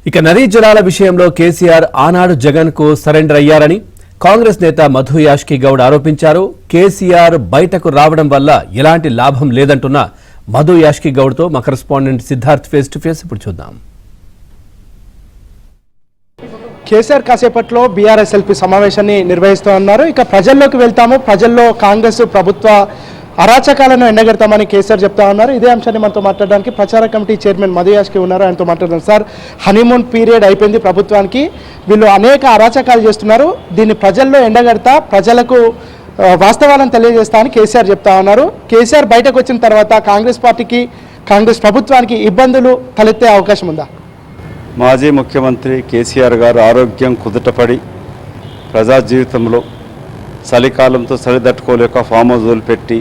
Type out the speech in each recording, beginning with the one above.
ఇక నదీ జలాల విషయంలో కేసీఆర్ ఆనాడు జగన్ కు సరెండర్ అయ్యారని కాంగ్రెస్ నేత మధు యాష్కి గౌడ్ ఆరోపించారు. కేసీఆర్ బయటకు రావడం వల్ల ఎలాంటి లాభం లేదంటున్న మధు యాష్కి గౌడ్ తో మా correspondent Siddharth face to face ఇప్పుడు చూద్దాం. కేసీఆర్ కాసేపట్లో బీఆర్ఎస్ఎల్పీ సమావేశాన్ని నిర్వహిస్తూ ఉన్నారు. ఇక ప్రజల్లోకి వెళ్తాము. ప్రజల్లో కాంగ్రెస్ ప్రభుత్వ అరాచకాలను ఎండగడతామని కేసీఆర్ చెప్తా ఉన్నారు. ఇదే అంశాన్ని మనతో మాట్లాడడానికి ప్రచార కమిటీ చైర్మన్ మధు యాష్కి ఉన్నారు. ఆయనతో మాట్లాడదాం. సార్, హనీమూన్ పీరియడ్ అయిపోయింది ప్రభుత్వానికి. వీళ్ళు అనేక అరాచకాలు చేస్తున్నారు. దీన్ని ప్రజల్లో ఎండగడతా ప్రజలకు వాస్తవాలను తెలియజేస్తా అని కేసీఆర్ చెప్తా ఉన్నారు. కేసీఆర్ బయటకు వచ్చిన తర్వాత కాంగ్రెస్ పార్టీకి కాంగ్రెస్ ప్రభుత్వానికి ఇబ్బందులు తలెత్తే అవకాశం ఉందా? మాజీ ముఖ్యమంత్రి కేసీఆర్ గారు ఆరోగ్యం కుదుటపడి ప్రజా జీవితంలో చలికాలంతో చలిదట్టుకోలేక ఫామ్ హౌస్ వదిలిపెట్టి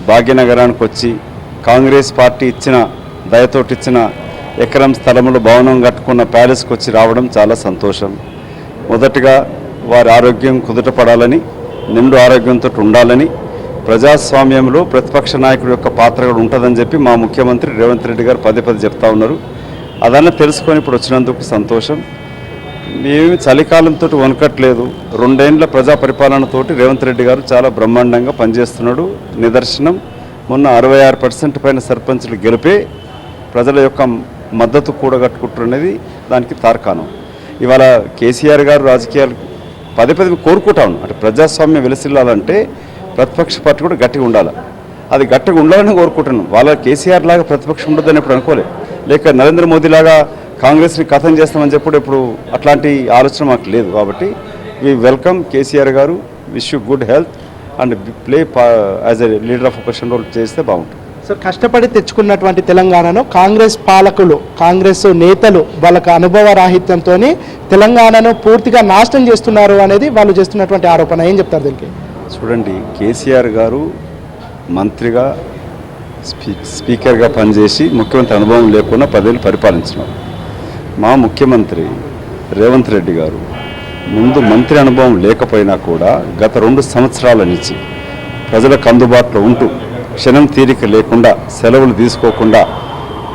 భాగ్యనగరానికి వచ్చి కాంగ్రెస్ పార్టీ ఇచ్చిన దయతోటి ఇచ్చిన ఎకరం స్థలంలో భవనం కట్టుకున్న ప్యాలెస్కి వచ్చి రావడం చాలా సంతోషం. మొదటిగా వారి ఆరోగ్యం కుదుటపడాలని, నిండు ఆరోగ్యంతో ఉండాలని, ప్రజాస్వామ్యంలో ప్రతిపక్ష నాయకుడి యొక్క పాత్ర కూడా ఉంటుందని చెప్పి మా ముఖ్యమంత్రి రేవంత్ రెడ్డి గారు పదే చెప్తా ఉన్నారు. అదన్నా తెలుసుకొని ఇప్పుడు వచ్చినందుకు సంతోషం. మేము చలికాలంతో వణకట్లేదు. 2 ఏళ్ల ప్రజా పరిపాలనతోటి రేవంత్ రెడ్డి గారు చాలా బ్రహ్మాండంగా పనిచేస్తున్నాడు. నిదర్శనం మొన్న 66% పైన సర్పంచ్లు గెలిపే ప్రజల యొక్క మద్దతు కూడగట్టుకుంటున్నది దానికి తార్కాణం. ఇవాళ కేసీఆర్ గారు రాజకీయాలు పదే కోరుకుంటా ఉన్నాం. అంటే ప్రజాస్వామ్యం వెలసిల్లాలంటే ప్రతిపక్ష పార్టీ కూడా గట్టిగా ఉండాలి. అది గట్టిగా ఉండాలని కోరుకుంటున్నాం. వాళ్ళ కేసీఆర్ లాగా ప్రతిపక్షం ఉండదని ఎప్పుడు అనుకోలేదు. లేక నరేంద్ర మోదీ లాగా కాంగ్రెస్ని కథం చేస్తామని చెప్పి ఇప్పుడు అట్లాంటి ఆలోచన మాకు లేదు. కాబట్టి వి వెల్కమ్ కేసీఆర్ గారు. Wish you good health and play as a leader of opposition role చేస్తే బాగుంటుంది. సార్, కష్టపడి తెచ్చుకున్నటువంటి తెలంగాణను కాంగ్రెస్ పాలకులు, కాంగ్రెస్ నేతలు వాళ్ళకు అనుభవ రాహిత్యంతో తెలంగాణను పూర్తిగా నాశనం చేస్తున్నారు అనేది వాళ్ళు చేస్తున్నటువంటి ఆరోపణ. ఏం చెప్తారు దీనికి? చూడండి, కేసీఆర్ గారు మంత్రిగా స్పీకర్గా పనిచేసి ముఖ్యమంత్రి అనుభవం లేకుండా 10 ఏళ్ళు పరిపాలించినారు. మా ముఖ్యమంత్రి రేవంత్ రెడ్డి గారు ముందు మంత్రి అనుభవం లేకపోయినా కూడా గత 2 సంవత్సరాల నుంచి ప్రజలకు అందుబాటులో ఉంటూ క్షణం తీరిక లేకుండా సెలవులు తీసుకోకుండా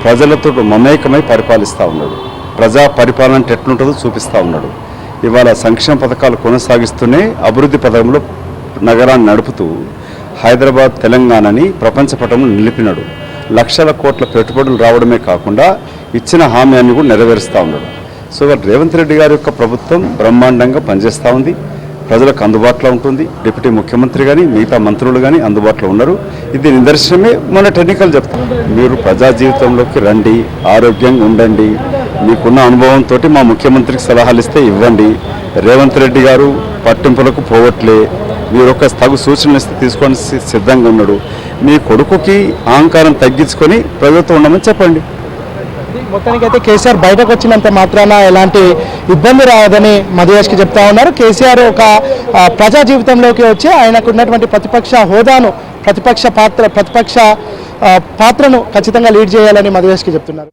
ప్రజలతో మమేకమై పరిపాలిస్తూ ఉన్నాడు. ప్రజా పరిపాలన అంటే ఎట్లుంటుందో చూపిస్తూ ఉన్నాడు. ఇవాళ సంక్షేమ పథకాలు కొనసాగిస్తూనే అభివృద్ధి పథకంలో నగరాన్ని నడుపుతూ హైదరాబాద్ తెలంగాణని ప్రపంచ పటంలో నిలిపినాడు. లక్షల కోట్ల పెట్టుబడులు రావడమే కాకుండా ఇచ్చిన హామీని కూడా నెరవేరుస్తూ ఉన్నాడు. సో రేవంత్ రెడ్డి గారి యొక్క ప్రభుత్వం బ్రహ్మాండంగా పనిచేస్తూ ఉంది. ప్రజలకు అందుబాటులో ఉంటుంది. డిప్యూటీ ముఖ్యమంత్రి కానీ మిగతా మంత్రులు కానీ అందుబాటులో ఉన్నారు. ఇది నిదర్శనమే. మొన్న ఎన్నికలు చెప్తాం. మీరు ప్రజా జీవితంలోకి రండి, ఆరోగ్యంగా ఉండండి, మీకున్న అనుభవంతో మా ముఖ్యమంత్రికి సలహాలు ఇస్తే ఇవ్వండి. రేవంత్ రెడ్డి గారు పట్టింపులకు పోవట్లే. మీరు ఒక తగు సూచనలు ఇస్తే తీసుకొని సిద్ధంగా ఉన్నాడు. మీ కొడుకుకి అహంకారం తగ్గించుకొని ప్రజలతో ఉండమని చెప్పండి. మొత్తానికైతే కేసీఆర్ బయటకు వచ్చినంత మాత్రాన ఎలాంటి ఇబ్బంది రాదని మధు యాష్కి చెప్తా ఉన్నారు. కేసీఆర్ ఒక ప్రజా జీవితంలోకి వచ్చి ఆయనకు ఉన్నటువంటి ప్రతిపక్ష హోదాను, ప్రతిపక్ష పాత్రను ఖచ్చితంగా లీడ్ చేయాలని మధు యాష్కి చెప్తున్నారు.